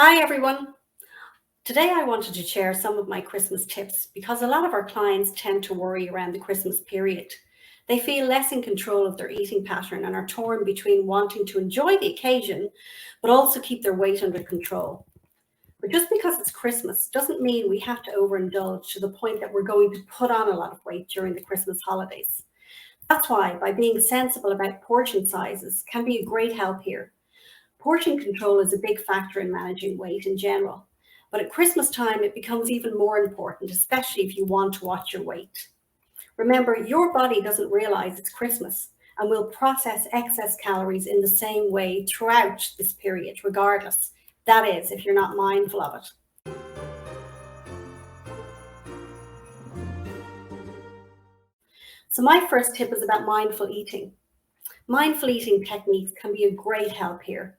Hi, everyone. Today, I wanted to share some of my Christmas tips because a lot of our clients tend to worry around the Christmas period. They feel less in control of their eating pattern and are torn between wanting to enjoy the occasion, but also keep their weight under control. But just because it's Christmas doesn't mean we have to overindulge to the point that we're going to put on a lot of weight during the Christmas holidays. That's why, by being sensible about portion sizes, can be a great help here. Portion control is a big factor in managing weight in general, but at Christmas time it becomes even more important, especially if you want to watch your weight. Remember, your body doesn't realize it's Christmas and will process excess calories in the same way throughout this period, regardless. That is, if you're not mindful of it. So, my first tip is about mindful eating. Mindful eating techniques can be a great help here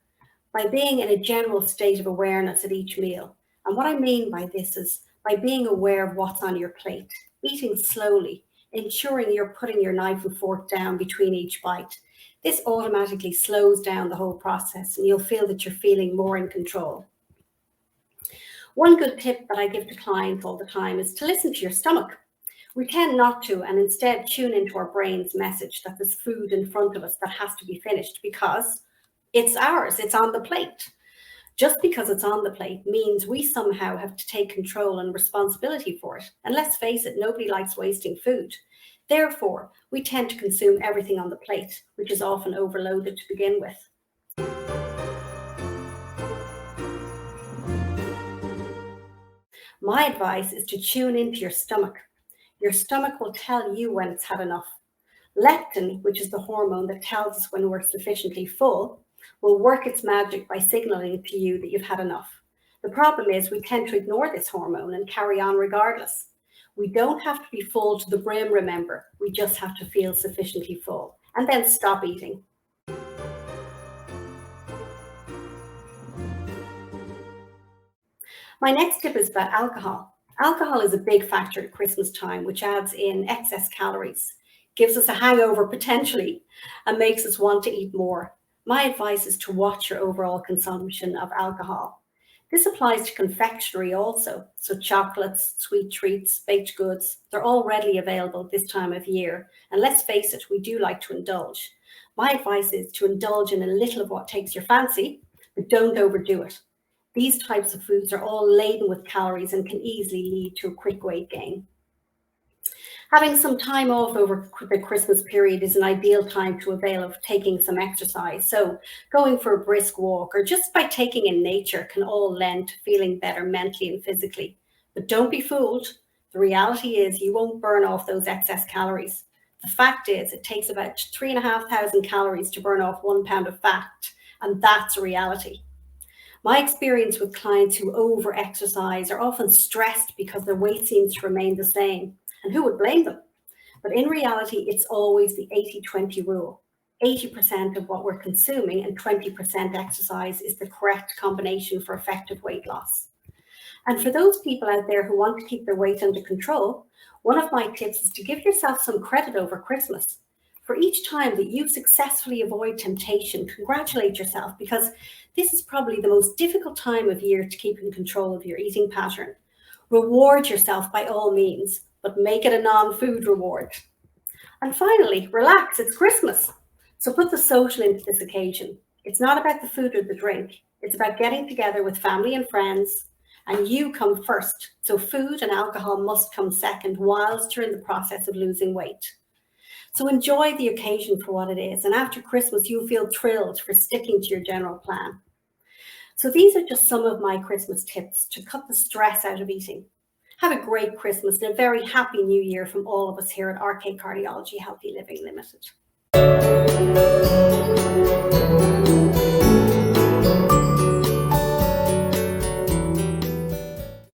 by being in a general state of awareness at each meal. And what I mean by this is by being aware of what's on your plate, eating slowly, ensuring you're putting your knife and fork down between each bite. This automatically slows down the whole process and you'll feel that you're feeling more in control. One good tip that I give to clients all the time is to listen to your stomach. We tend not to and instead tune into our brain's message that there's food in front of us that has to be finished because it's ours, it's on the plate. Just because it's on the plate means we somehow have to take control and responsibility for it. And let's face it, nobody likes wasting food. Therefore, we tend to consume everything on the plate, which is often overloaded to begin with. My advice is to tune into your stomach. Your stomach will tell you when it's had enough. Leptin, which is the hormone that tells us when we're sufficiently full, will work its magic by signaling to you that you've had enough. The problem is we tend to ignore this hormone and carry on regardless. We don't have to be full to the brim, remember. We just have to feel sufficiently full and then stop eating. My next tip is about alcohol. Alcohol is a big factor at Christmas time, which adds in excess calories, gives us a hangover potentially, and makes us want to eat more. My advice is to watch your overall consumption of alcohol. This applies to confectionery also. So chocolates, sweet treats, baked goods, they're all readily available this time of year. And let's face it, we do like to indulge. My advice is to indulge in a little of what takes your fancy, but don't overdo it. These types of foods are all laden with calories and can easily lead to a quick weight gain. Having some time off over the Christmas period is an ideal time to avail of taking some exercise. So, going for a brisk walk or just by taking in nature can all lend to feeling better mentally and physically. But don't be fooled. The reality is you won't burn off those excess calories. The fact is, it takes about 3,500 calories to burn off 1 pound of fat, and that's a reality. My experience with clients who over exercise are often stressed because their weight seems to remain the same. And who would blame them? But in reality, it's always the 80-20 rule. 80% of what we're consuming and 20% exercise is the correct combination for effective weight loss. And for those people out there who want to keep their weight under control, one of my tips is to give yourself some credit over Christmas. For each time that you successfully avoid temptation, congratulate yourself because this is probably the most difficult time of year to keep in control of your eating pattern. Reward yourself by all means, but make it a non-food reward. And finally, relax, it's Christmas. So put the social into this occasion. It's not about the food or the drink. It's about getting together with family and friends, and you come first. So food and alcohol must come second whilst you're in the process of losing weight. So enjoy the occasion for what it is. And after Christmas, you'll feel thrilled for sticking to your general plan. So these are just some of my Christmas tips to cut the stress out of eating. Have a great Christmas and a very happy new year from all of us here at RK Cardiology Healthy Living Limited.